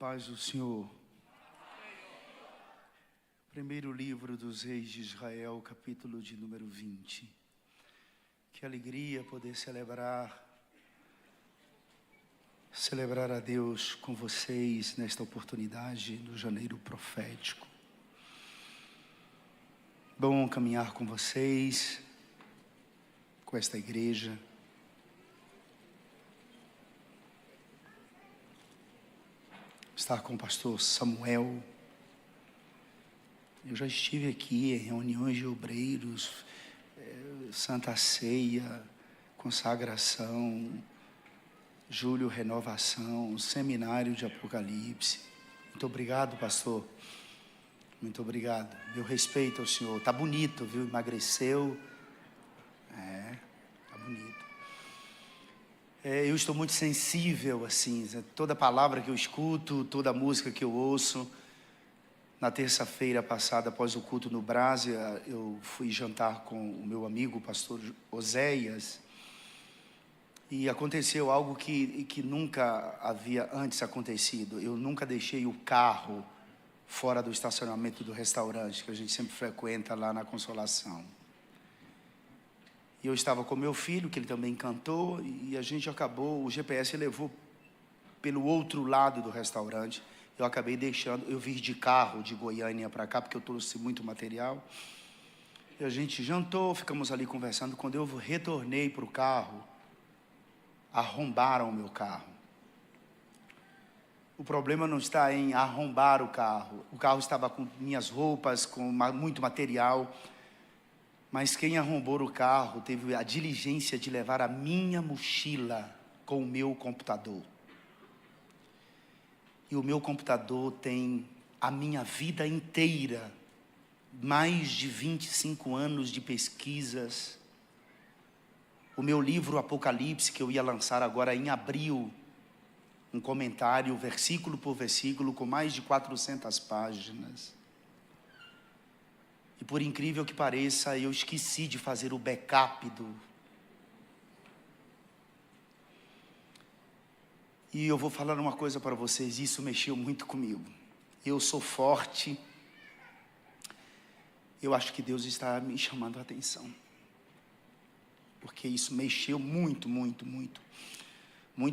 Paz do Senhor. Primeiro livro dos reis de Israel, capítulo de número 20. Que alegria poder celebrar a Deus com vocês nesta oportunidade do janeiro profético. Bom caminhar com vocês, com esta igreja. Estar com o pastor Samuel. Eu já estive aqui em reuniões de obreiros, Santa Ceia, consagração, Júlio Renovação, seminário de Apocalipse. Muito obrigado, pastor. Muito obrigado. Meu respeito ao senhor. Está bonito, viu? Emagreceu. Está bonito. Eu estou muito sensível, assim, toda palavra que eu escuto, toda música que eu ouço. Na terça-feira passada, após o culto no Brasa, eu fui jantar com o meu amigo, o pastor Oséias, e aconteceu algo que nunca havia antes acontecido. Eu nunca deixei o carro fora do estacionamento do restaurante, que a gente sempre frequenta lá na Consolação. E eu estava com meu filho, que ele também cantou, e a gente acabou, o GPS levou pelo outro lado do restaurante. Eu acabei deixando, eu vim de carro de Goiânia para cá, porque eu trouxe muito material. E a gente jantou, ficamos ali conversando. Quando eu retornei para o carro, arrombaram o meu carro. O problema não está em arrombar o carro. O carro estava com minhas roupas, com muito material. Mas quem arrombou o carro teve a diligência de levar a minha mochila com o meu computador. E o meu computador tem a minha vida inteira, mais de 25 anos de pesquisas. O meu livro Apocalipse, que eu ia lançar agora em abril, um comentário, versículo por versículo, com mais de 400 páginas. E por incrível que pareça, eu esqueci de fazer o backup E eu vou falar uma coisa para vocês, isso mexeu muito comigo. Eu sou forte. Eu acho que Deus está me chamando a atenção. Porque isso mexeu muito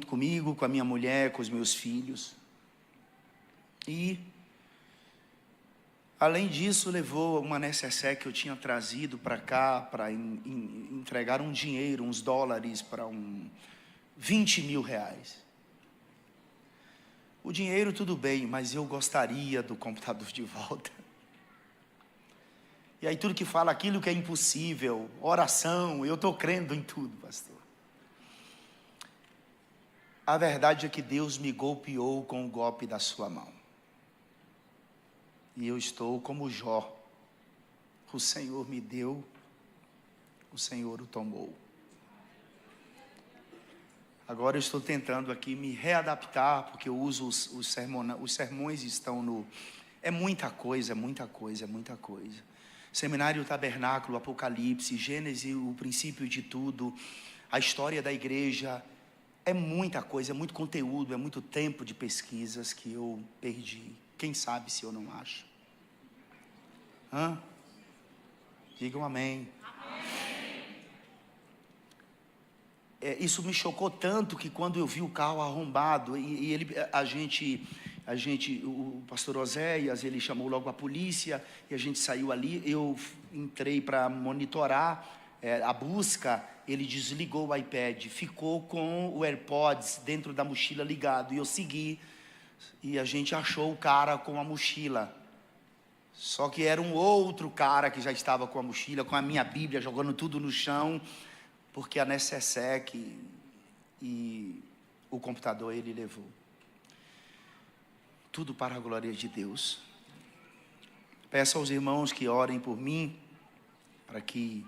comigo, com a minha mulher, com os meus filhos. E, além disso, levou uma necessaire que eu tinha trazido para cá, para entregar um dinheiro, uns dólares, para 20 mil reais. O dinheiro tudo bem, mas eu gostaria do computador de volta. E aí tudo que fala aquilo que é impossível, oração, eu estou crendo em tudo, pastor. A verdade é que Deus me golpeou com o golpe da sua mão. E eu estou como Jó. O Senhor me deu, o Senhor o tomou. Agora eu estou tentando aqui me readaptar, porque eu uso os sermões estão no... É muita coisa. Seminário, Tabernáculo, Apocalipse, Gênesis, o princípio de tudo, a história da igreja. É muita coisa, é muito conteúdo, é muito tempo de pesquisas que eu perdi. Quem sabe se eu não acho? Digam amém. Isso me chocou tanto que quando eu vi o carro arrombado, o pastor Oséias, ele chamou logo a polícia, e a gente saiu ali, eu entrei para monitorar a busca, ele desligou o iPad, ficou com o AirPods dentro da mochila ligado, e eu segui, e a gente achou o cara com a mochila. Só que era um outro cara que já estava com a mochila, com a minha Bíblia, jogando tudo no chão, porque a necessaire e o computador ele levou. Tudo para a glória de Deus. Peço aos irmãos que orem por mim, para que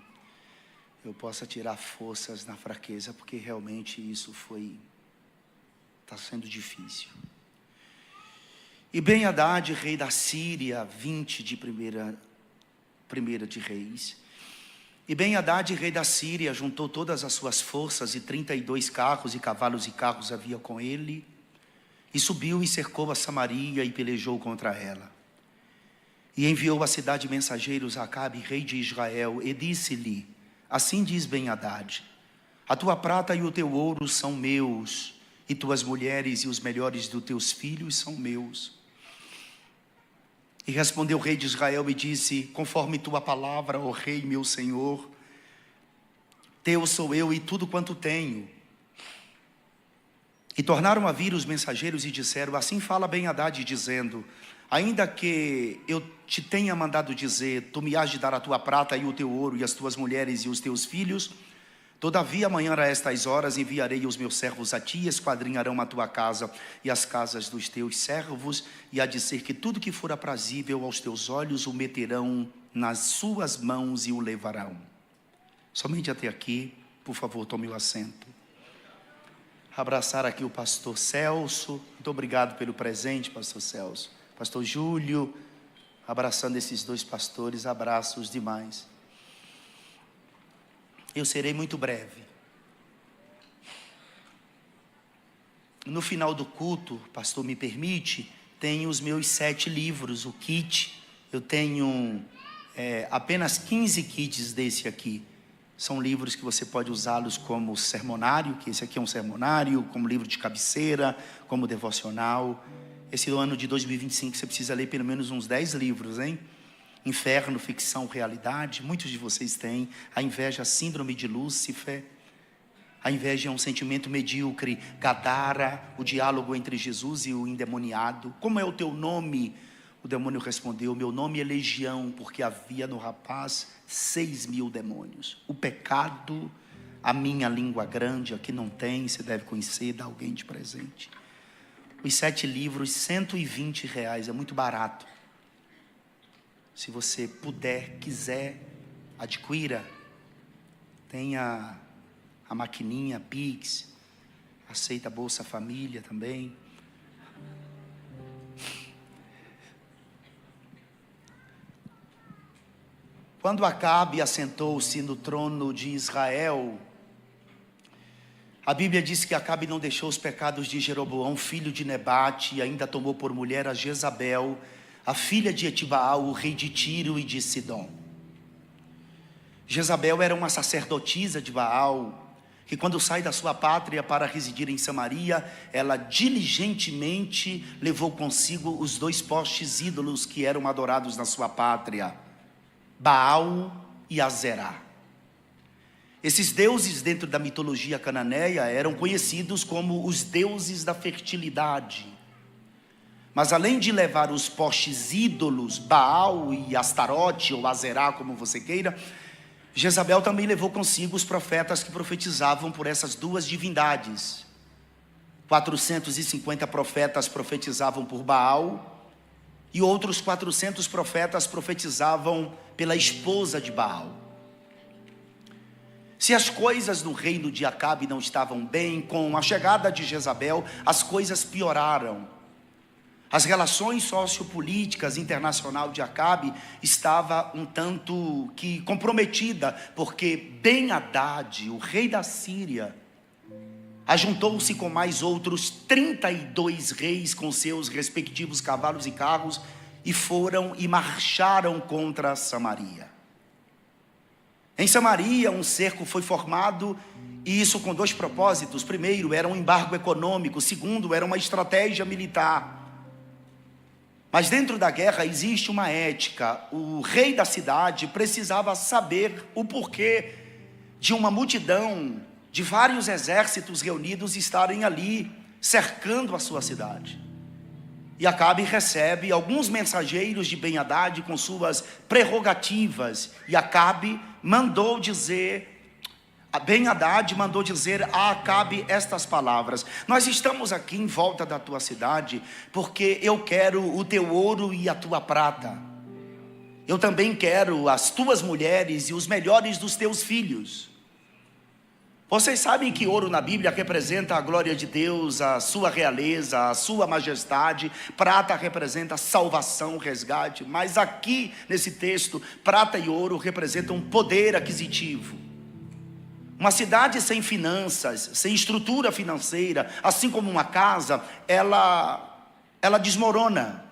eu possa tirar forças na fraqueza, porque realmente isso está sendo difícil. E Ben-Hadad, rei da Síria, 20 de primeira de Reis. E Ben-Hadad, rei da Síria, juntou todas as suas forças, e 32 carros e cavalos e carros havia com ele. E subiu e cercou a Samaria e pelejou contra ela. E enviou à cidade mensageiros a Acabe, rei de Israel, e disse-lhe: assim diz Ben-Hadad: a tua prata e o teu ouro são meus, e tuas mulheres e os melhores dos teus filhos são meus. E respondeu o rei de Israel e disse: conforme tua palavra, ó rei meu senhor, teu sou eu e tudo quanto tenho. E tornaram a vir os mensageiros e disseram: assim fala Ben-Hadad, dizendo: ainda que eu te tenha mandado dizer, tu me has de dar a tua prata e o teu ouro e as tuas mulheres e os teus filhos, todavia amanhã a estas horas enviarei os meus servos a ti, esquadrinharão a tua casa e as casas dos teus servos, e há de ser que tudo que for aprazível aos teus olhos o meterão nas suas mãos e o levarão. Somente até aqui, por favor, tome o assento. Abraçar aqui o pastor Celso. Muito obrigado pelo presente, pastor Celso. Pastor Júlio, abraçando esses dois pastores, abraços demais. Eu serei muito breve. No final do culto, pastor me permite, tem os meus 7 livros, o kit. Eu tenho apenas 15 kits desse aqui. São livros que você pode usá-los como sermonário, que esse aqui é um sermonário, como livro de cabeceira, como devocional. Esse ano de 2025 você precisa ler pelo menos uns 10 livros, hein? Inferno, ficção, realidade. Muitos de vocês têm. A inveja, a síndrome de Lúcifer. A inveja é um sentimento medíocre. Gadara, o diálogo entre Jesus e o endemoniado. Como é o teu nome? O demônio respondeu: meu nome é Legião, porque havia no rapaz 6.000 demônios. O pecado, a minha língua grande, aqui não tem, você deve conhecer, dá alguém de presente. Os 7 livros, R$120, é muito barato. Se você puder, quiser, adquira. Tem a maquininha Pix, aceita Bolsa Família também. Quando Acabe assentou-se no trono de Israel, a Bíblia diz que Acabe não deixou os pecados de Jeroboão, filho de Nebate, e ainda tomou por mulher a Jezabel, a filha de Etibaal, o rei de Tiro e de Sidom. Jezabel era uma sacerdotisa de Baal, que quando sai da sua pátria para residir em Samaria, ela diligentemente levou consigo os 2 postes ídolos que eram adorados na sua pátria, Baal e Azerá. Esses deuses dentro da mitologia cananeia eram conhecidos como os deuses da fertilidade. Mas além de levar os postes ídolos, Baal e Astarote, ou Azerá, como você queira, Jezabel também levou consigo os profetas que profetizavam por essas 2 divindades. 450 profetas profetizavam por Baal, e outros 400 profetas profetizavam pela esposa de Baal. Se as coisas no reino de Acabe não estavam bem, com a chegada de Jezabel, as coisas pioraram. As relações sociopolíticas internacionais de Acabe estava um tanto que comprometida, porque Ben-Hadad, o rei da Síria, ajuntou-se com mais outros 32 reis com seus respectivos cavalos e carros e foram e marcharam contra Samaria. Em Samaria, um cerco foi formado, e isso com 2 propósitos. Primeiro, era um embargo econômico. Segundo, era uma estratégia militar. Mas dentro da guerra existe uma ética. O rei da cidade precisava saber o porquê de uma multidão, de vários exércitos reunidos estarem ali, cercando a sua cidade. E Acabe recebe alguns mensageiros de Ben-Hadad com suas prerrogativas. E Acabe mandou dizer, Ben-Hadad mandou dizer a Acabe estas palavras: nós estamos aqui em volta da tua cidade, porque eu quero o teu ouro e a tua prata. Eu também quero as tuas mulheres e os melhores dos teus filhos. Vocês sabem que ouro na Bíblia representa a glória de Deus, a sua realeza, a sua majestade. Prata representa salvação, resgate. Mas aqui nesse texto, prata e ouro representam um poder aquisitivo. Uma cidade sem finanças, sem estrutura financeira, assim como uma casa, ela desmorona.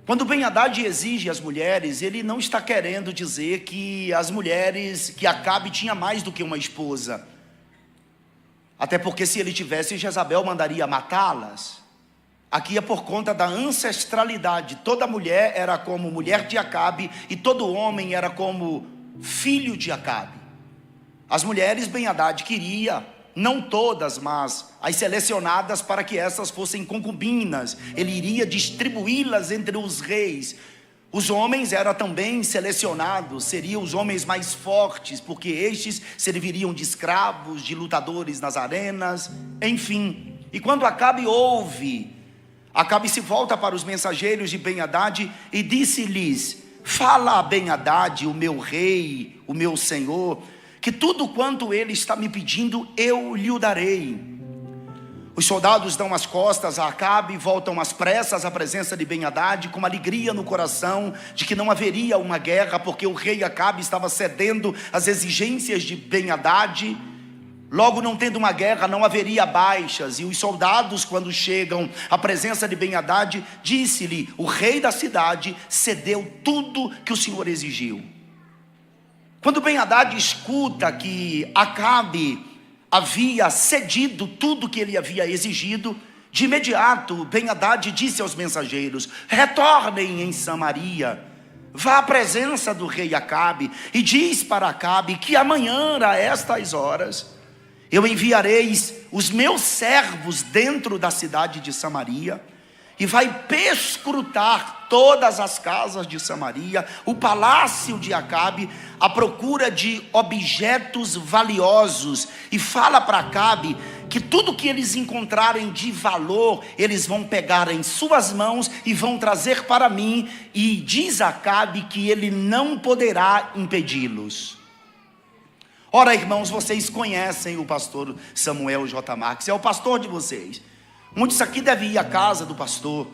Quando Ben-Hadad exige as mulheres, ele não está querendo dizer que as mulheres, que Acabe tinha mais do que uma esposa. Até porque se ele tivesse, Jezabel mandaria matá-las. Aqui é por conta da ancestralidade. Toda mulher era como mulher de Acabe e todo homem era como filho de Acabe. As mulheres Ben-Hadad queria, não todas, mas as selecionadas para que essas fossem concubinas. Ele iria distribuí-las entre os reis. Os homens eram também selecionados, seriam os homens mais fortes, porque estes serviriam de escravos, de lutadores nas arenas, enfim. E quando Acabe ouve, Acabe se volta para os mensageiros de Ben-Hadad e disse-lhes: fala a Ben-Hadad, o meu rei, o meu senhor, que tudo quanto ele está me pedindo, eu lhe o darei. Os soldados dão as costas a Acabe e voltam às pressas à presença de Ben-Hadad, com uma alegria no coração de que não haveria uma guerra, porque o rei Acabe estava cedendo às exigências de Ben-Hadad. Logo, não tendo uma guerra, não haveria baixas. E os soldados, quando chegam à presença de Ben-Hadad, disse-lhe: o rei da cidade cedeu tudo que o Senhor exigiu. Quando Ben-Hadad escuta que Acabe havia cedido tudo que ele havia exigido, de imediato Ben-Hadad disse aos mensageiros: retornem em Samaria, vá à presença do rei Acabe e diz para Acabe que amanhã a estas horas eu enviarei os meus servos dentro da cidade de Samaria, e vai perscrutar todas as casas de Samaria, o palácio de Acabe, à procura de objetos valiosos, e fala para Acabe que tudo que eles encontrarem de valor, eles vão pegar em suas mãos e vão trazer para mim, e diz Acabe que ele não poderá impedi-los. Ora, irmãos, vocês conhecem o pastor Samuel J. Marques, é o pastor de vocês. Muitos aqui devem ir à casa do pastor,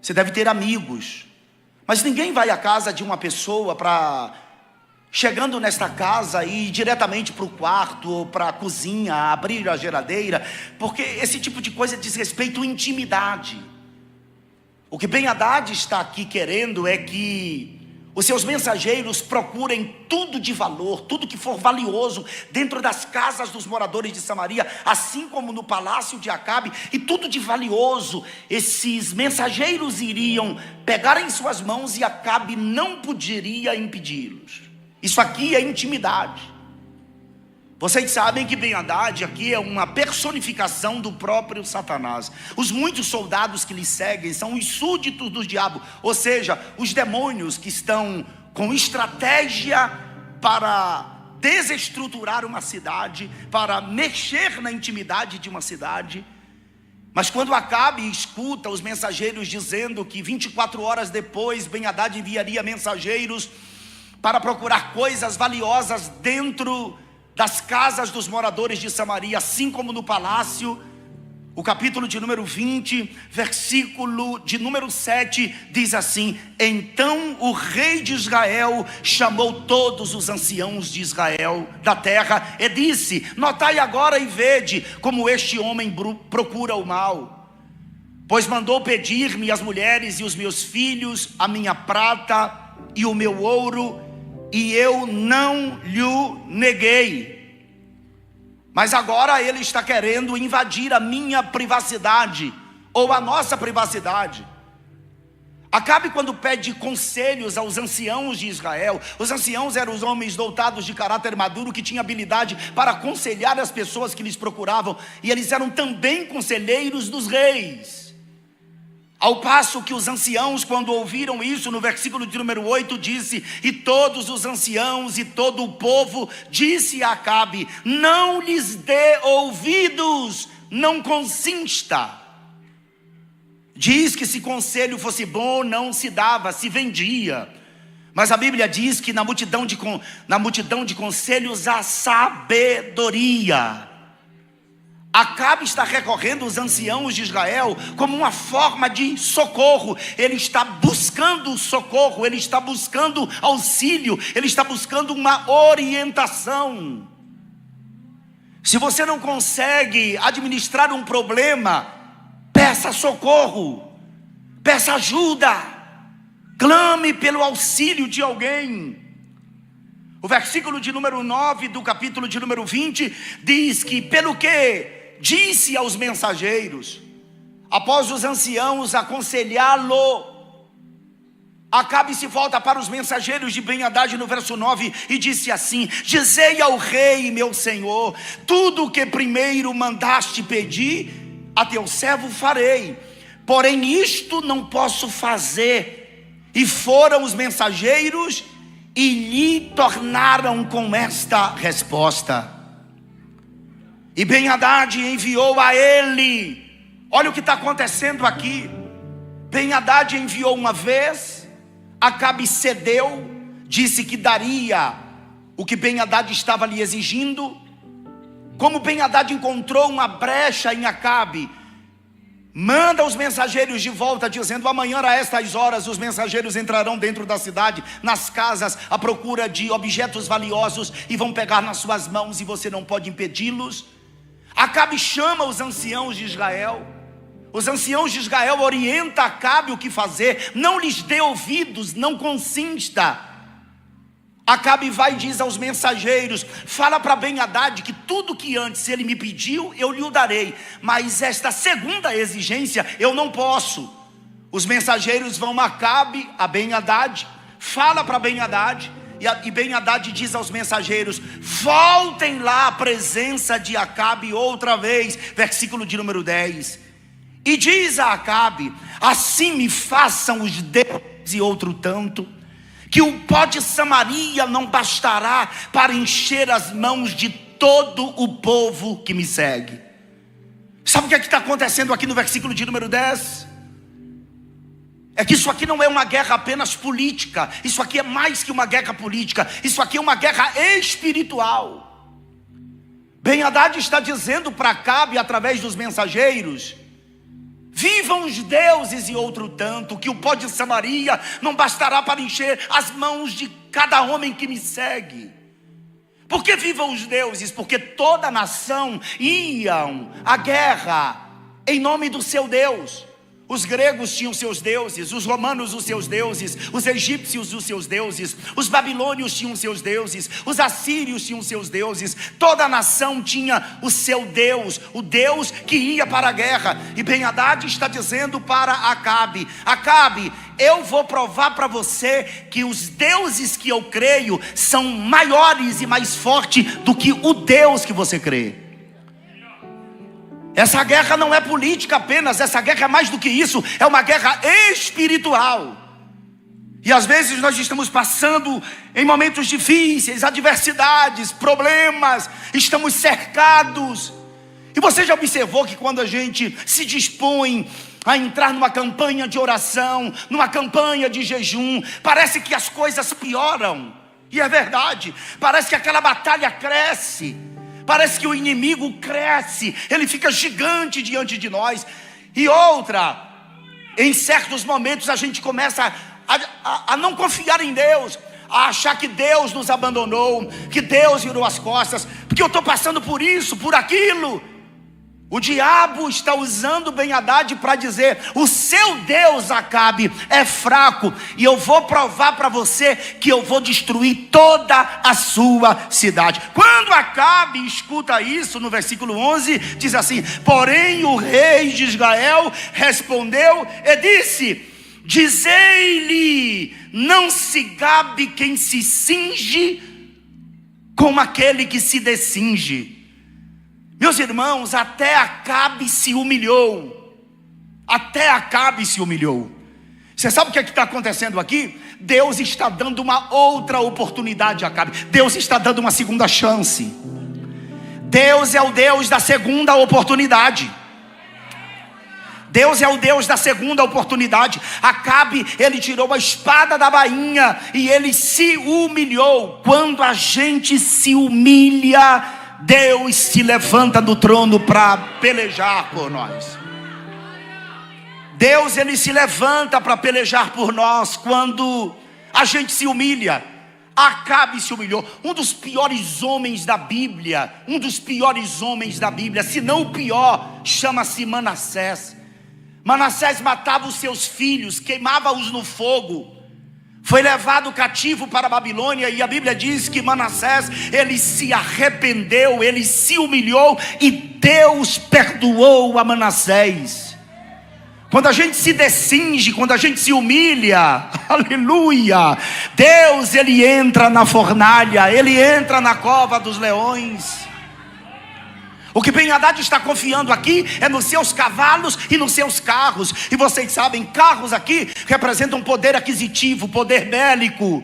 você deve ter amigos, mas ninguém vai à casa de uma pessoa para, chegando nesta casa, ir diretamente para o quarto ou para a cozinha, abrir a geladeira, porque esse tipo de coisa diz respeito à intimidade. O que Ben-Hadad está aqui querendo é que os seus mensageiros procurem tudo de valor, tudo que for valioso dentro das casas dos moradores de Samaria, assim como no palácio de Acabe, e tudo de valioso esses mensageiros iriam pegar em suas mãos e Acabe não poderia impedi-los. Isso aqui é intimidade. Vocês sabem que Ben-Hadad aqui é uma personificação do próprio Satanás. Os muitos soldados que lhe seguem são os súditos do diabo, ou seja, os demônios que estão com estratégia para desestruturar uma cidade, para mexer na intimidade de uma cidade. Mas quando Acabe escuta os mensageiros dizendo que 24 horas depois Ben-Hadad enviaria mensageiros para procurar coisas valiosas dentro das casas dos moradores de Samaria, assim como no palácio, o capítulo de número 20, versículo de número 7, diz assim: então o rei de Israel chamou todos os anciãos de Israel da terra e disse: notai agora e vede como este homem procura o mal, pois mandou pedir-me as mulheres e os meus filhos, a minha prata e o meu ouro, e eu não lhe neguei. Mas agora ele está querendo invadir a minha privacidade, ou a nossa privacidade. Acabe, quando pede conselhos aos anciãos de Israel, os anciãos eram os homens dotados de caráter maduro, que tinham habilidade para aconselhar as pessoas que lhes procuravam, e eles eram também conselheiros dos reis. Ao passo que os anciãos, quando ouviram isso, no versículo de número 8, disse: e todos os anciãos e todo o povo disse a Acabe: não lhes dê ouvidos, não consinta. Diz que se conselho fosse bom, não se dava, se vendia. Mas a Bíblia diz que na multidão de conselhos há sabedoria. Acabe está recorrendo aos anciãos de Israel como uma forma de socorro. Ele está buscando socorro, ele está buscando auxílio, ele está buscando uma orientação. Se você não consegue administrar um problema, peça socorro, peça ajuda, clame pelo auxílio de alguém. O versículo de número 9 do capítulo de número 20 diz que pelo que disse aos mensageiros, após os anciãos aconselhá-lo, Acabe se volta para os mensageiros de Ben-Hadad no verso 9 e disse assim: dizei ao rei, meu senhor, tudo o que primeiro mandaste pedir, a teu servo farei, porém isto não posso fazer. E foram os mensageiros e lhe tornaram com esta resposta. E Ben-Hadad enviou a ele. Olha o que está acontecendo aqui. Ben-Hadad enviou uma vez, Acabe cedeu, disse que daria o que Ben-Hadad estava lhe exigindo. Como Ben-Hadad encontrou uma brecha em Acabe, manda os mensageiros de volta, dizendo: amanhã a estas horas os mensageiros entrarão dentro da cidade, nas casas, à procura de objetos valiosos, e vão pegar nas suas mãos, e você não pode impedi-los. Acabe chama os anciãos de Israel. Os anciãos de Israel orientam Acabe o que fazer. Não lhes dê ouvidos, não consinta. Acabe vai e diz aos mensageiros: fala para Ben-Hadad que tudo que antes ele me pediu, eu lhe o darei, mas esta segunda exigência eu não posso. Os mensageiros vão a Acabe, a Ben-Hadad, fala para Ben-Hadad, e Ben-Hadad diz aos mensageiros: voltem lá à presença de Acabe outra vez. Versículo de número 10. E diz a Acabe: assim me façam os deuses e outro tanto, que o pó de Samaria não bastará para encher as mãos de todo o povo que me segue. Sabe o que está acontecendo aqui no versículo de número 10? É que isso aqui não é uma guerra apenas política. Isso aqui é mais que uma guerra política. Isso aqui é uma guerra espiritual. Ben-Hadad está dizendo para Acabe, através dos mensageiros: vivam os deuses e outro tanto, que o pó de Samaria não bastará para encher as mãos de cada homem que me segue. Por que vivam os deuses? Porque toda nação iam à guerra em nome do seu Deus. Os gregos tinham seus deuses, os romanos os seus deuses, os egípcios os seus deuses, os babilônios tinham seus deuses, os assírios tinham seus deuses. Toda nação tinha o seu Deus, o Deus que ia para a guerra. E Ben-Hadad está dizendo para Acabe: Acabe, eu vou provar para você que os deuses que eu creio são maiores e mais fortes do que o Deus que você crê. Essa guerra não é política apenas, essa guerra é mais do que isso, é uma guerra espiritual. E às vezes nós estamos passando em momentos difíceis, adversidades, problemas, estamos cercados. E você já observou que quando a gente se dispõe a entrar numa campanha de oração, numa campanha de jejum, parece que as coisas pioram. E é verdade, parece que aquela batalha cresce. Parece que o inimigo cresce, ele fica gigante diante de nós. E outra, em certos momentos a gente começa a não confiar em Deus, a achar que Deus nos abandonou, que Deus virou as costas, porque eu estou passando por isso, por aquilo. O diabo está usando Ben-Hadad para dizer: o seu Deus, Acabe, é fraco, e eu vou provar para você que eu vou destruir toda a sua cidade. Quando Acabe escuta isso, no versículo 11, diz assim: porém o rei de Israel respondeu e disse: dizei-lhe, não se gabe quem se cinge como aquele que se descinge. Meus irmãos, até Acabe se humilhou. Até Acabe se humilhou. Você sabe o que está acontecendo aqui? Deus está dando uma outra oportunidade a Acabe. Deus está dando uma segunda chance. Deus é o Deus da segunda oportunidade. Deus é o Deus da segunda oportunidade. Acabe, ele tirou a espada da bainha e ele se humilhou. Quando a gente se humilha, Deus se levanta do trono para pelejar por nós. Deus, ele se levanta para pelejar por nós quando a gente se humilha. Acabe se humilhou, um dos piores homens da Bíblia, se não o pior, chama-se Manassés. Manassés matava os seus filhos, queimava-os no fogo, foi levado cativo para a Babilônia, e a Bíblia diz que Manassés, ele se arrependeu, ele se humilhou, e Deus perdoou a Manassés. Quando a gente se descinge, quando a gente se humilha, aleluia, Deus, ele entra na fornalha, ele entra na cova dos leões. O que Ben-Hadad está confiando aqui é nos seus cavalos e nos seus carros. E vocês sabem, carros aqui representam poder aquisitivo, poder bélico.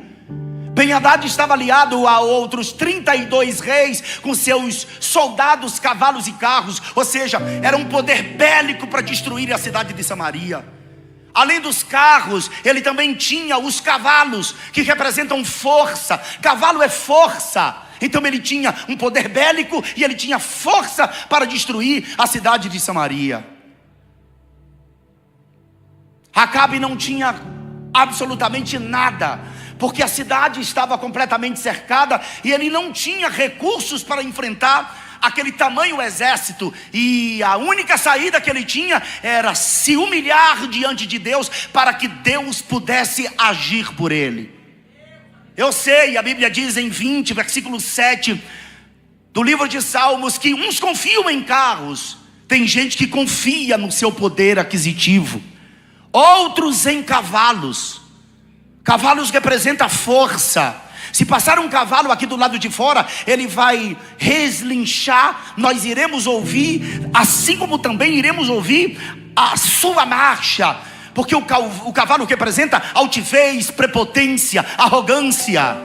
Ben-Hadad estava aliado a outros 32 reis com seus soldados, cavalos e carros. Ou seja, era um poder bélico para destruir a cidade de Samaria. Além dos carros, ele também tinha os cavalos, que representam força. Cavalo é força. Então ele tinha um poder bélico e ele tinha força para destruir a cidade de Samaria. Acabe não tinha absolutamente nada, porque a cidade estava completamente cercada e ele não tinha recursos para enfrentar aquele tamanho exército. E a única saída que ele tinha era se humilhar diante de Deus, para que Deus pudesse agir por ele. Eu sei, a Bíblia diz em 20, versículo 7 do livro de Salmos, que uns confiam em carros. Tem gente que confia no seu poder aquisitivo. Outros em cavalos. Cavalos representam força. Se passar um cavalo aqui do lado de fora, ele vai reslinchar. Nós iremos ouvir, assim como também iremos ouvir a sua marcha. Porque o cavalo representa altivez, prepotência, arrogância.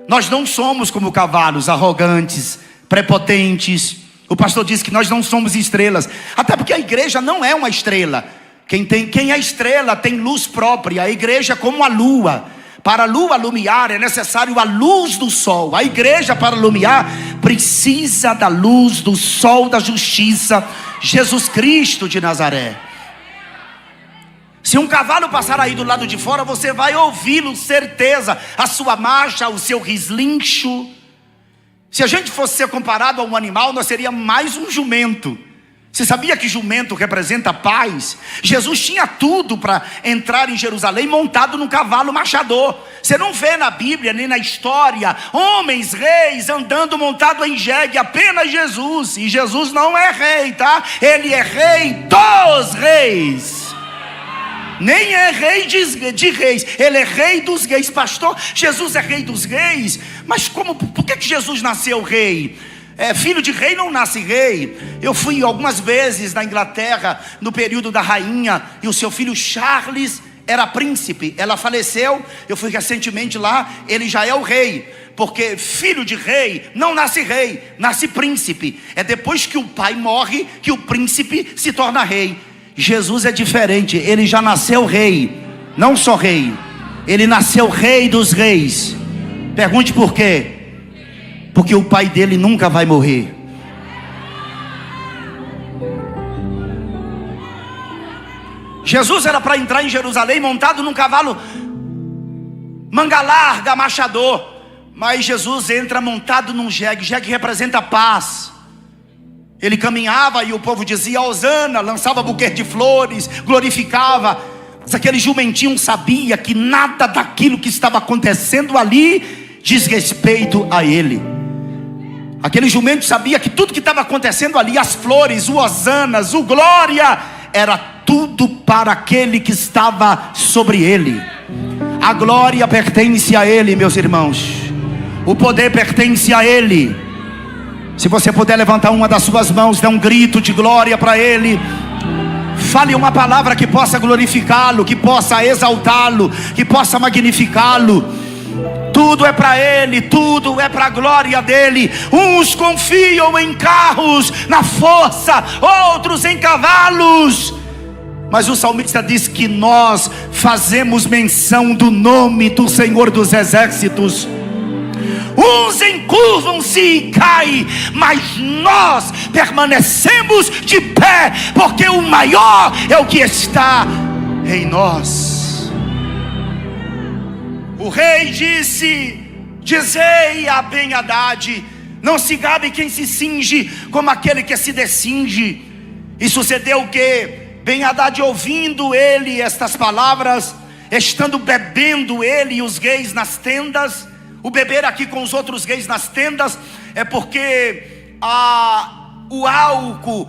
Nós não somos como cavalos, arrogantes, prepotentes. O pastor disse que nós não somos estrelas. Até porque a igreja não é uma estrela. Quem é estrela tem luz própria. A igreja é como a lua. Para a lua alumiar é necessário a luz do sol. A igreja, para alumiar, precisa da luz do sol da justiça, Jesus Cristo de Nazaré. Se um cavalo passar aí do lado de fora, você vai ouvi-lo, certeza, a sua marcha, o seu reslincho. Se a gente fosse ser comparado a um animal, nós seríamos mais um jumento. Você sabia que jumento representa paz? Jesus tinha tudo para entrar em Jerusalém montado num cavalo marchador. Você não vê na Bíblia, nem na história, homens, reis, andando montado em jegue, apenas Jesus. E Jesus não é rei, tá? Ele é rei dos reis. Nem é rei de reis, ele é rei dos reis. Pastor, Jesus é rei dos reis. Mas por que Jesus nasceu rei? Filho de rei não nasce rei. Eu fui algumas vezes na Inglaterra no período da rainha, e o seu filho Charles era príncipe. Ela faleceu, eu fui recentemente lá. Ele já é o rei, porque filho de rei não nasce rei, nasce príncipe. É depois que o pai morre que o príncipe se torna rei. Jesus é diferente, ele já nasceu rei, não só rei, ele nasceu rei dos reis. Pergunte por quê? Porque o pai dele nunca vai morrer. Jesus era para entrar em Jerusalém montado num cavalo manga larga, marchador. Mas Jesus entra montado num jegue. Jegue representa paz. Ele caminhava e o povo dizia Hosana, lançava buquê de flores, glorificava. Mas aquele jumentinho sabia que nada daquilo que estava acontecendo ali diz respeito a ele. Aquele jumento sabia que tudo que estava acontecendo ali, as flores, o hosanas, o glória, era tudo para aquele que estava sobre ele. A glória pertence a ele, meus irmãos. O poder pertence a ele. Se você puder levantar uma das suas mãos, dê um grito de glória para ele. Fale uma palavra que possa glorificá-lo, que possa exaltá-lo, que possa magnificá-lo. Tudo é para ele, tudo é para a glória dele. Uns confiam em carros, na força, outros em cavalos. Mas o salmista diz que nós fazemos menção do nome do Senhor dos Exércitos. uns encurvam-se e caem, mas nós permanecemos de pé, porque o maior é o que está em nós. O rei disse: dizei a Ben-Hadad, não se gabe quem se cinge como aquele que se descinge. E sucedeu que Ben-Hadad, ouvindo ele estas palavras, estando bebendo ele e os reis nas tendas. O beber aqui com os outros reis nas tendas é porque o álcool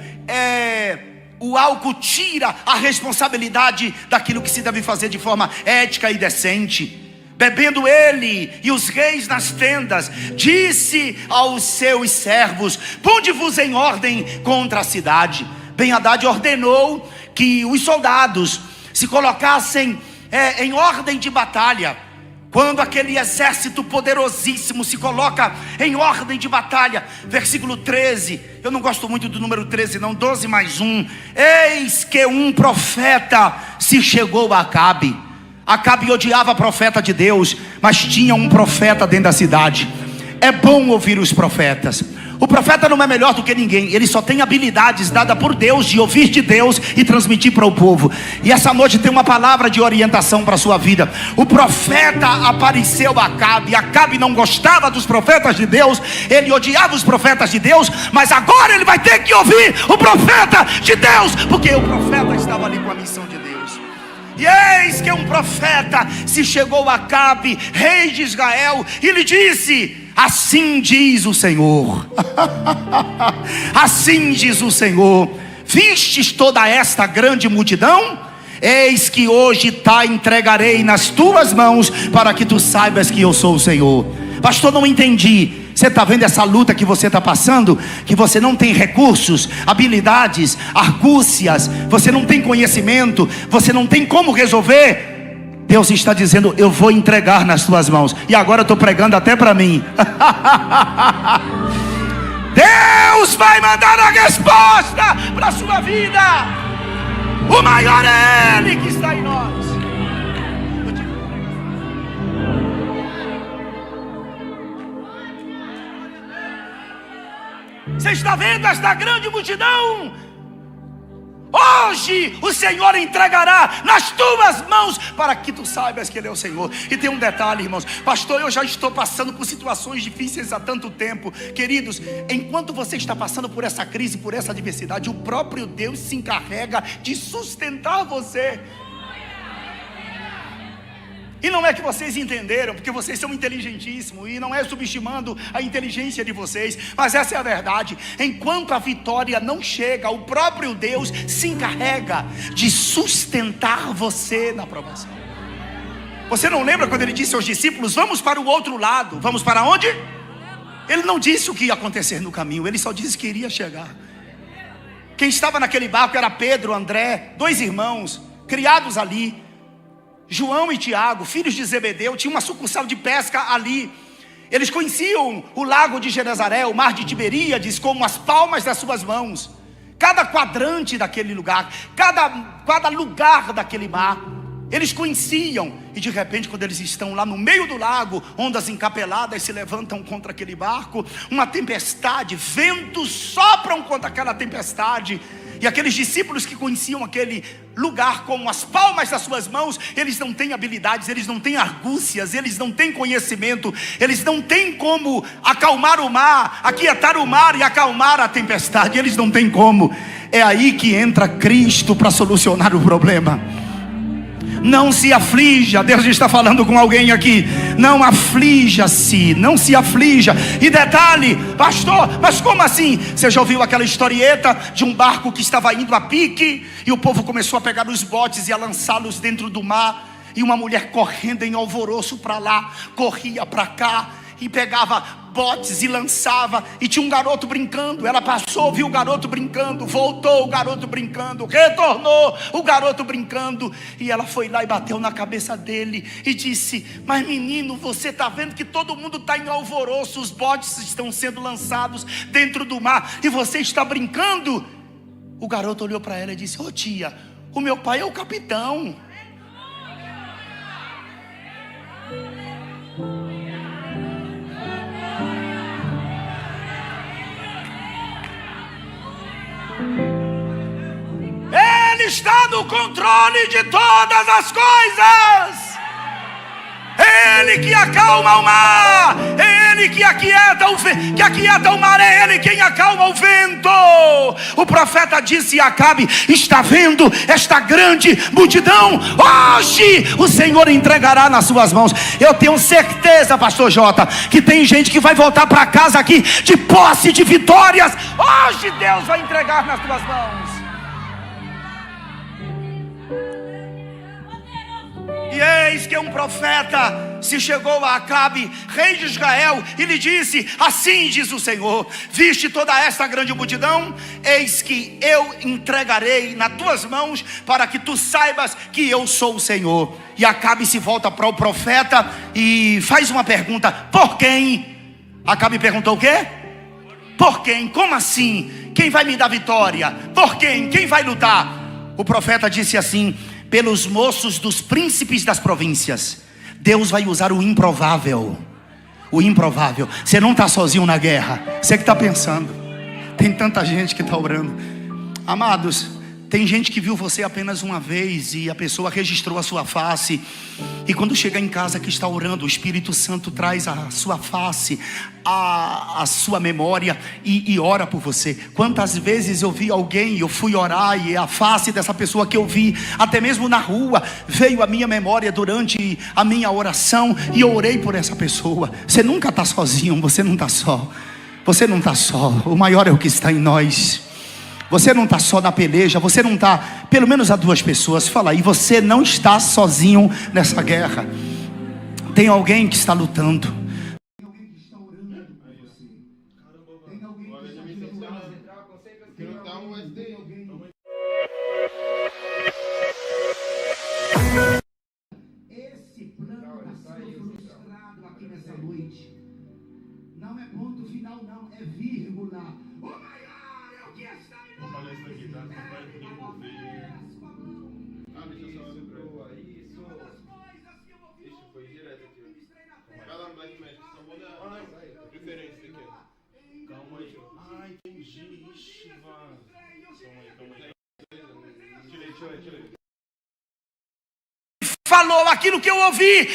tira a responsabilidade daquilo que se deve fazer de forma ética e decente. Bebendo ele e os reis nas tendas, disse aos seus servos: ponde-vos em ordem contra a cidade. Ben-Hadad ordenou que os soldados se colocassem em ordem de batalha. Quando aquele exército poderosíssimo se coloca em ordem de batalha, versículo 13, eu não gosto muito do número 13 não, 12 mais 1. Eis que um profeta se chegou a Acabe. Acabe odiava profeta de Deus, mas tinha um profeta dentro da cidade. É bom ouvir os profetas. O profeta não é melhor do que ninguém, ele só tem habilidades dadas por Deus de ouvir de Deus e transmitir para o povo. E essa noite tem uma palavra de orientação para a sua vida. O profeta apareceu a Acabe. Acabe não gostava dos profetas de Deus, ele odiava os profetas de Deus, mas agora ele vai ter que ouvir o profeta de Deus, porque o profeta estava ali com a missão de Deus. E eis que um profeta se chegou a Acabe, rei de Israel, e lhe disse: assim diz o Senhor, assim diz o Senhor, vistes toda esta grande multidão? Eis que hoje entregarei nas tuas mãos, para que tu saibas que eu sou o Senhor. Pastor, não entendi. Você está vendo essa luta que você está passando? Que você não tem recursos, habilidades, argúcias, você não tem conhecimento, você não tem como resolver. Deus está dizendo: eu vou entregar nas tuas mãos. E agora eu estou pregando até para mim. Deus vai mandar a resposta para a sua vida. O maior é Ele que está em nós. Você está vendo esta grande multidão? Hoje o Senhor entregará nas tuas mãos, para que tu saibas que Ele é o Senhor. E tem um detalhe, irmãos. Pastor, eu já estou passando por situações difíceis há tanto tempo. Queridos, enquanto você está passando por essa crise, por essa adversidade, o próprio Deus se encarrega de sustentar você. E não é que vocês entenderam, porque vocês são inteligentíssimos, e não é subestimando a inteligência de vocês, mas essa é a verdade. Enquanto a vitória não chega, o próprio Deus se encarrega de sustentar você na provação. Você não lembra quando Ele disse aos discípulos: vamos para o outro lado? Vamos para onde? Ele não disse o que ia acontecer no caminho, Ele só disse que iria chegar. Quem estava naquele barco era Pedro, André, 2 irmãos, criados ali, João e Tiago, filhos de Zebedeu. Tinha uma sucursal de pesca ali. Eles conheciam o lago de Genezaré, o mar de Tiberíades, como as palmas das suas mãos. Cada quadrante daquele lugar, cada lugar daquele mar, eles conheciam. E de repente, quando eles estão lá no meio do lago, ondas encapeladas se levantam contra aquele barco, uma tempestade, ventos sopram contra aquela tempestade. E aqueles discípulos que conheciam aquele lugar como as palmas das suas mãos, eles não têm habilidades, eles não têm argúcias, eles não têm conhecimento, eles não têm como acalmar o mar, aquietar o mar e acalmar a tempestade, eles não têm como. É aí que entra Cristo para solucionar o problema. Não se aflija, Deus está falando com alguém aqui. Não aflija-se, não se aflija. E detalhe, pastor, mas como assim? Você já ouviu aquela historieta de um barco que estava indo a pique, e o povo começou a pegar os botes e a lançá-los dentro do mar, e uma mulher correndo em alvoroço para lá, corria para cá, e pegava botes e lançava, e tinha um garoto brincando. Ela passou, viu o garoto brincando, voltou, o garoto brincando, retornou, o garoto brincando, e ela foi lá e bateu na cabeça dele e disse: mas menino, você está vendo que todo mundo está em alvoroço, os botes estão sendo lançados dentro do mar, e você está brincando? O garoto olhou para ela e disse: ô tia, o meu pai é o capitão. está no controle de todas as coisas. É Ele que acalma o mar, é Ele que aquieta o mar, é Ele quem acalma o vento. O profeta disse a Acabe: está vendo esta grande multidão? Hoje o Senhor entregará nas suas mãos. Eu tenho certeza, pastor Jota, que tem gente que vai voltar para casa aqui de posse de vitórias. Hoje Deus vai entregar nas tuas mãos. E eis que um profeta se chegou a Acabe, rei de Israel, e lhe disse: assim diz o Senhor, viste toda esta grande multidão? Eis que eu entregarei nas tuas mãos, para que tu saibas que eu sou o Senhor. E Acabe se volta para o profeta e faz uma pergunta: por quem? Acabe perguntou o quê? Por quem? Como assim? Quem vai me dar vitória? Por quem? Quem vai lutar? O profeta disse assim: pelos moços dos príncipes das províncias. Deus vai usar o improvável. O improvável. Você não está sozinho na guerra. Você que está pensando. Tem tanta gente que está orando. Amados, tem gente que viu você apenas uma vez e a pessoa registrou a sua face. E quando chega em casa que está orando, o Espírito Santo traz a sua face, a sua memória e ora por você. Quantas vezes eu vi alguém, eu fui orar e a face dessa pessoa que eu vi, até mesmo na rua, veio à minha memória durante a minha oração e eu orei por essa pessoa. Você nunca está sozinho, você não está só. Você não está só, o maior é o que está em nós. Você não está só na peleja, você não está, pelo menos a duas pessoas. Fala aí, você não está sozinho nessa guerra. Tem alguém que está lutando. Tem alguém que está orando por você. Tem alguém que está jejuando. Esse plano está sendo frustrado aqui nessa noite. Não é ponto final, não, é vírgula. O maior é o que está em nós. Falou aquilo que eu ouvi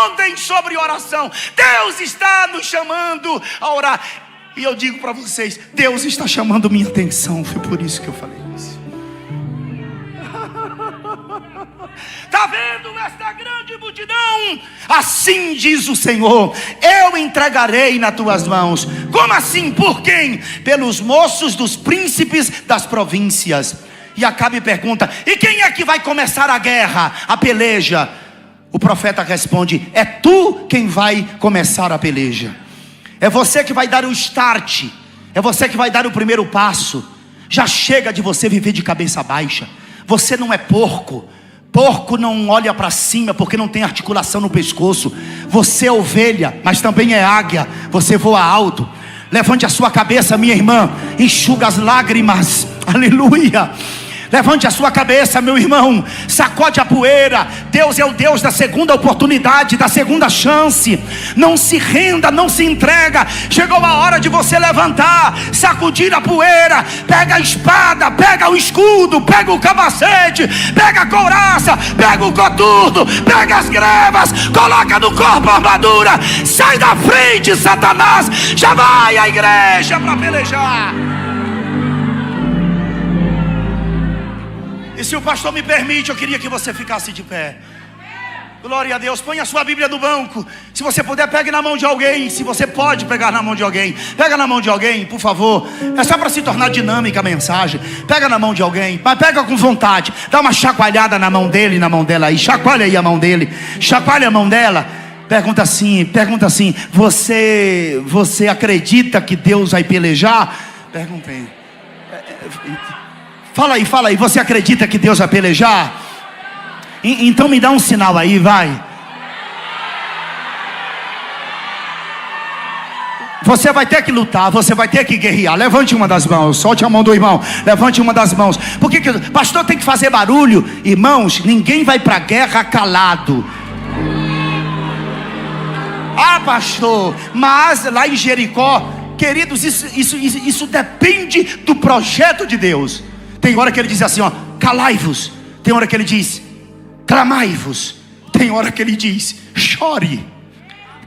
ontem sobre oração. Deus está nos chamando a orar. E eu digo para vocês, Deus está chamando minha atenção. Foi por isso que eu falei isso. Está vendo esta grande multidão? Assim diz o Senhor: eu entregarei nas tuas mãos. Como assim? Por quem? Pelos moços dos príncipes das províncias. E Acabe pergunta: e quem é que vai começar a guerra, a peleja? O profeta responde: é tu quem vai começar a peleja. É você que vai dar o start. É você que vai dar o primeiro passo. Já chega de você viver de cabeça baixa. Você não é porco. Porco não olha para cima porque não tem articulação no pescoço. Você é ovelha, mas também é águia. Você voa alto. Levante a sua cabeça, minha irmã. Enxuga as lágrimas. Aleluia. Levante a sua cabeça, meu irmão. Sacode a poeira. Deus é o Deus da segunda oportunidade, da segunda chance. Não se renda, não se entrega. Chegou a hora de você levantar, sacudir a poeira. Pega a espada, pega o escudo, pega o capacete, pega a couraça, pega o coturno, pega as grevas, coloca no corpo a armadura. Sai da frente, Satanás. Já vai à igreja para pelejar. E se o pastor me permite, eu queria que você ficasse de pé. Glória a Deus. Põe a sua Bíblia no banco. Se você puder, pegue na mão de alguém. Se você pode pegar na mão de alguém, pega na mão de alguém, por favor. É só para se tornar dinâmica a mensagem. Pega na mão de alguém, mas pega com vontade. Dá uma chacoalhada na mão dele, na mão dela aí. Chacoalha aí a mão dele. Chacoalha a mão dela. Pergunta assim. Você acredita que Deus vai pelejar? Pergunta aí. Fala aí, você acredita que Deus vai pelejar? Então me dá um sinal aí, vai. Você vai ter que lutar, você vai ter que guerrear. Levante uma das mãos, solte a mão do irmão. Levante uma das mãos. Por que pastor tem que fazer barulho? Irmãos, ninguém vai para a guerra calado. Ah, pastor, mas lá em Jericó, queridos, isso depende do projeto de Deus. Tem hora que ele diz assim, ó: calai-vos. Tem hora que ele diz, clamai-vos. Tem hora que ele diz, chore.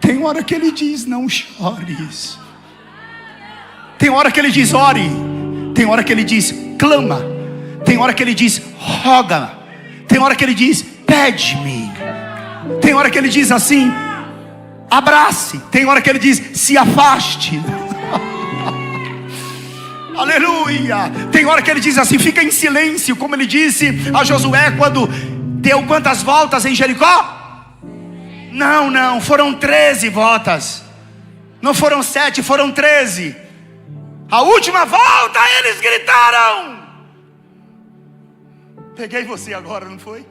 Tem hora que ele diz, não chores. Tem hora que ele diz, ore. Tem hora que ele diz, clama. Tem hora que ele diz, roga. Tem hora que ele diz, pede-me. Tem hora que ele diz assim, abrace. Tem hora que ele diz, se afaste. Aleluia. Tem hora que ele diz assim, fica em silêncio, como ele disse a Josué quando deu quantas voltas em Jericó? Não, foram 13 voltas. Não foram 7, foram 13. A última volta eles gritaram. Peguei você agora, não foi?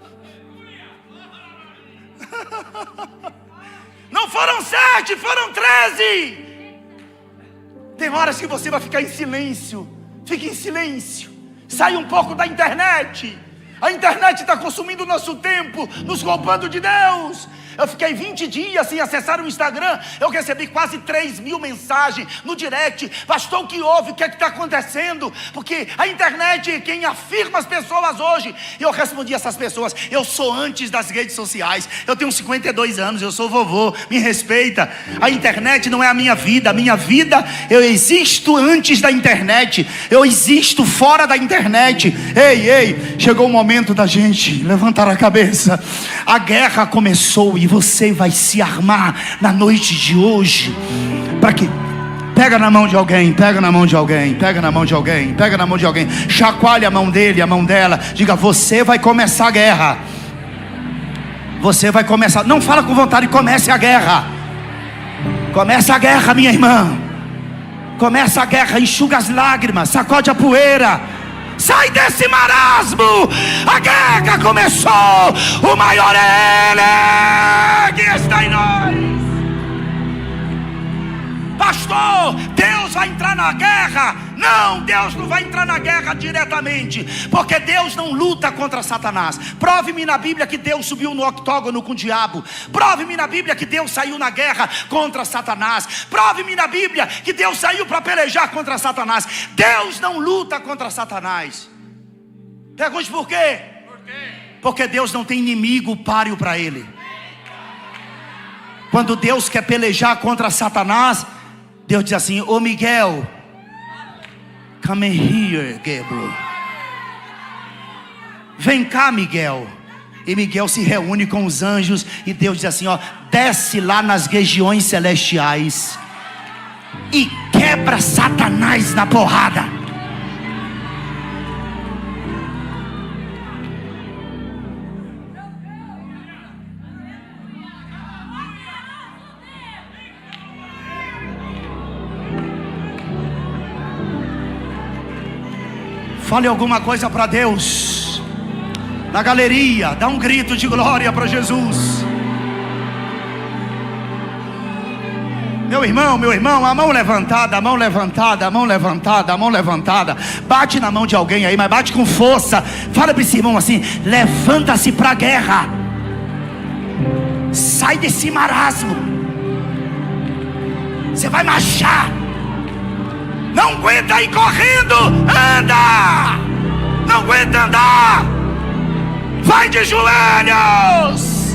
Não foram 7, foram 13. Tem horas que você vai ficar em silêncio. Fique em silêncio. Sai um pouco da internet. A internet está consumindo o nosso tempo, nos roubando de Deus. Eu fiquei 20 dias sem acessar o Instagram. Eu recebi quase 3.000 mensagens no direct. Pastor, o que houve? O que é que está acontecendo? Porque a internet é quem afirma as pessoas hoje. E eu respondi a essas pessoas, eu sou antes das redes sociais. Eu tenho 52 anos, eu sou vovô, me respeita. A internet não é a minha vida. A minha vida, eu existo antes da internet. Eu existo fora da internet. Ei, chegou o momento da gente levantar a cabeça. A guerra começou e você vai se armar na noite de hoje. Para quê? Pega na mão de alguém, pega na mão de alguém, pega na mão de alguém, pega na mão de alguém. Chacoalhe a mão dele, a mão dela. Diga, você vai começar a guerra. Você vai começar. Não fala com vontade, comece a guerra. Começa a guerra, minha irmã. Começa a guerra, enxuga as lágrimas, sacode a poeira. Sai desse marasmo. A guerra começou. O maior é Ele que está em nós. Pastor, Deus vai entrar na guerra? Não, Deus não vai entrar na guerra diretamente, porque Deus não luta contra Satanás. Prove-me na Bíblia que Deus subiu no octógono com o diabo. Prove-me na Bíblia que Deus saiu na guerra contra Satanás. Prove-me na Bíblia que Deus saiu para pelejar contra Satanás. Deus não luta contra Satanás. Pergunte por quê? Porque Deus não tem inimigo páreo para ele. Quando Deus quer pelejar contra Satanás, Deus diz assim, ô Miguel, come here, Gabriel. Vem cá, Miguel. E Miguel se reúne com os anjos e Deus diz assim, ó, desce lá nas regiões celestiais e quebra Satanás na porrada. Fale alguma coisa para Deus. Na galeria, dá um grito de glória para Jesus. Meu irmão, a mão levantada, a mão levantada, a mão levantada, a mão levantada. Bate na mão de alguém aí, mas bate com força. Fala para esse irmão assim, levanta-se para a guerra. Sai desse marasmo. Você vai marchar. Não aguenta ir correndo, anda! Não aguenta andar, vai de joelhos!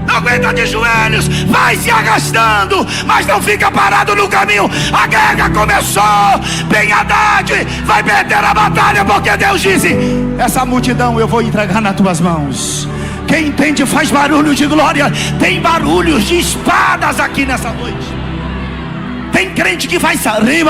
Não aguenta de joelhos, vai se arrastando, mas não fica parado no caminho. A guerra começou, Ben-Hadad vai perder a batalha, porque Deus disse, essa multidão eu vou entregar nas tuas mãos. Quem entende faz barulho de glória. Tem barulhos de espadas aqui nessa noite. Tem crente que vai sair.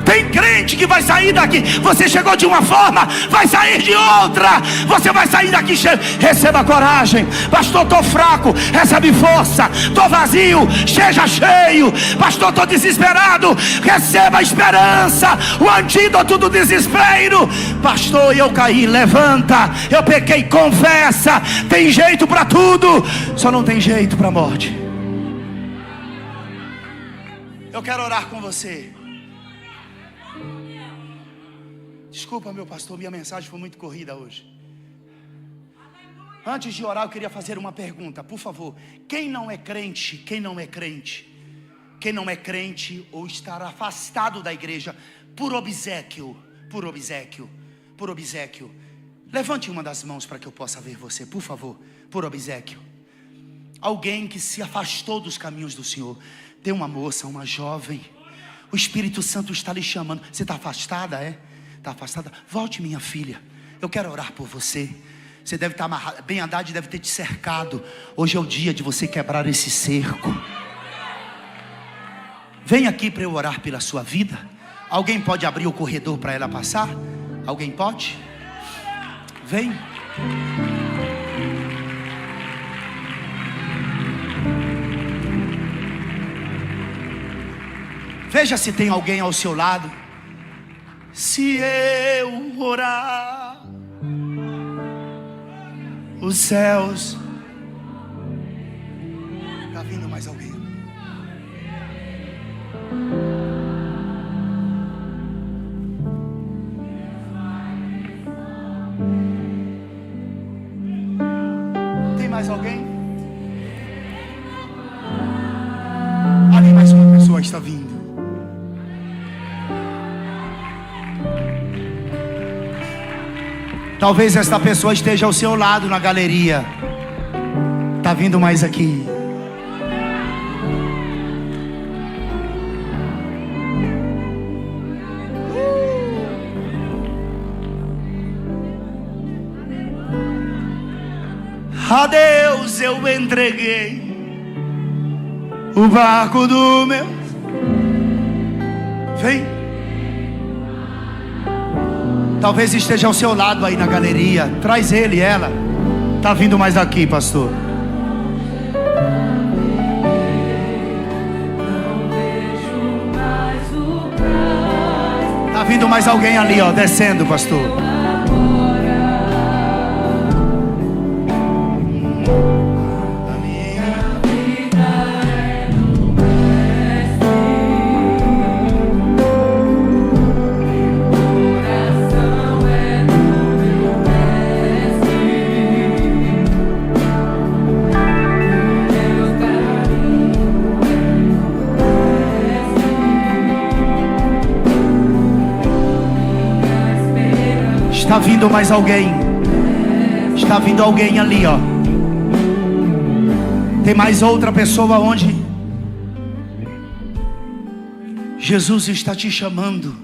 Tem crente que vai sair daqui. Você chegou de uma forma, vai sair de outra. Você vai sair daqui cheio. Receba coragem. Pastor, estou fraco, recebe força. Estou vazio, seja cheio. Pastor, estou desesperado, receba esperança. O antídoto do desespero. Pastor, eu caí, levanta. Eu pequei, confessa. Tem jeito para tudo, só não tem jeito para a morte. Eu quero orar com você. Desculpa, meu pastor, minha mensagem foi muito corrida hoje. Antes de orar, eu queria fazer uma pergunta, por favor. Quem não é crente? Quem não é crente? quem não é crente ou estar afastado da igreja por obséquio, levante uma das mãos para que eu possa ver você, por favor. Por obséquio. Alguém que se afastou dos caminhos do Senhor. Tem uma moça, uma jovem, o Espírito Santo está lhe chamando. Você está afastada, é? Está afastada? Volte, minha filha, eu quero orar por você. Você deve estar amarrada, Ben Haddad deve ter te cercado. Hoje é o dia de você quebrar esse cerco. Vem aqui para eu orar pela sua vida. Alguém pode abrir o corredor para ela passar? Alguém pode? Vem. Veja se tem alguém ao seu lado. Se eu orar, os céus. Está vindo mais alguém? Tem mais alguém? Ali mais uma pessoa está vindo. Talvez esta pessoa esteja ao seu lado na galeria. Está vindo mais aqui. A Deus eu entreguei o barco do meu. Vem. Talvez esteja ao seu lado aí na galeria. Traz ele, ela. Tá vindo mais aqui, pastor. Tá vindo mais alguém ali, ó, descendo, pastor. Está vindo mais alguém. Está vindo alguém ali, ó. Tem mais outra pessoa onde Jesus está te chamando.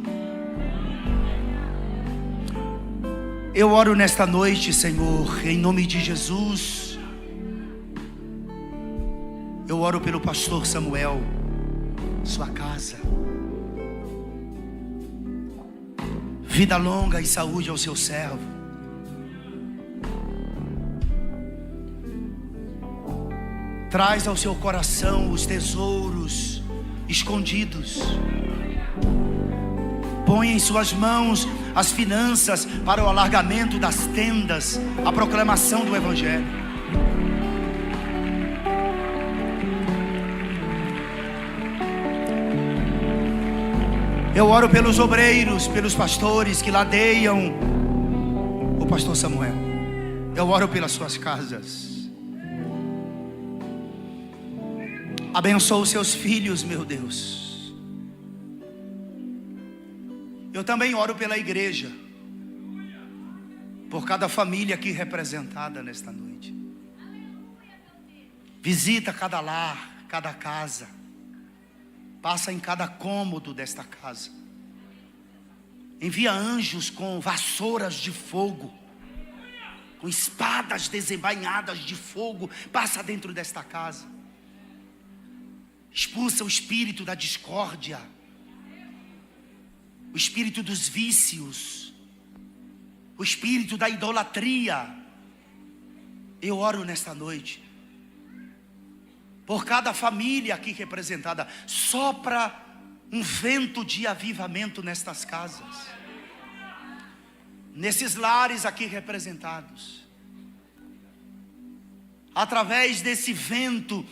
Eu oro nesta noite, Senhor, em nome de Jesus. Eu oro pelo pastor Samuel, sua casa. Vida longa e saúde ao seu servo. Traz ao seu coração os tesouros escondidos. Põe em suas mãos as finanças para o alargamento das tendas, a proclamação do Evangelho. Eu oro pelos obreiros, pelos pastores que ladeiam o pastor Samuel. Eu oro pelas suas casas. Abençoa os seus filhos, meu Deus. Eu também oro pela igreja, por cada família aqui representada nesta noite. Visita cada lar, cada casa. Passa em cada cômodo desta casa. Envia anjos com vassouras de fogo, com espadas desembainhadas de fogo. Passa dentro desta casa. Expulsa o espírito da discórdia, o espírito dos vícios, o espírito da idolatria. Eu oro nesta noite por cada família aqui representada. Sopra um vento de avivamento nestas casas, nesses lares aqui representados. Através desse vento,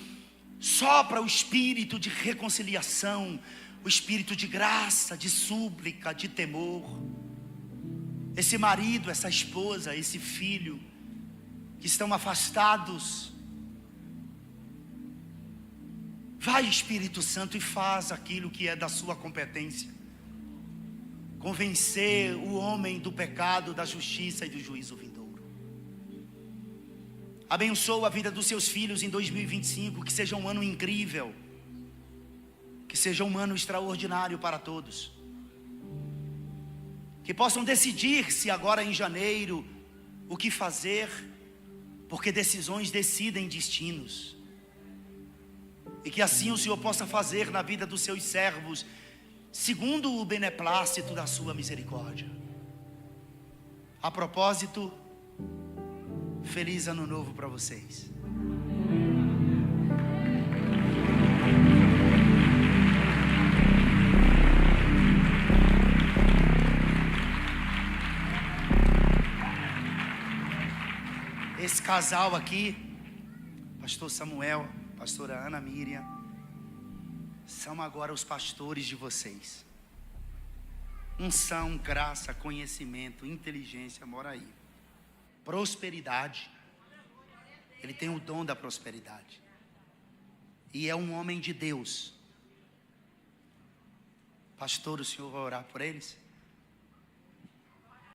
sopra o espírito de reconciliação, o espírito de graça, de súplica, de temor. Esse marido, essa esposa, esse filho que estão afastados, Vai, Espírito Santo, e faz aquilo que é da sua competência. Convencer o homem do pecado, da justiça e do juízo vindouro. Abençoa a vida dos seus filhos em 2025, que seja um ano incrível, que seja um ano extraordinário para todos. Que possam decidir-se agora em janeiro o que fazer, porque decisões decidem destinos. E que assim o Senhor possa fazer na vida dos seus servos, segundo o beneplácito da sua misericórdia. A propósito, feliz ano novo para vocês. Esse casal aqui, pastor Samuel, pastora Ana Miriam, são agora os pastores de vocês. Unção, graça, conhecimento, inteligência mora aí. Prosperidade. Ele tem o dom da prosperidade. E é um homem de Deus. Pastor, o senhor vai orar por eles?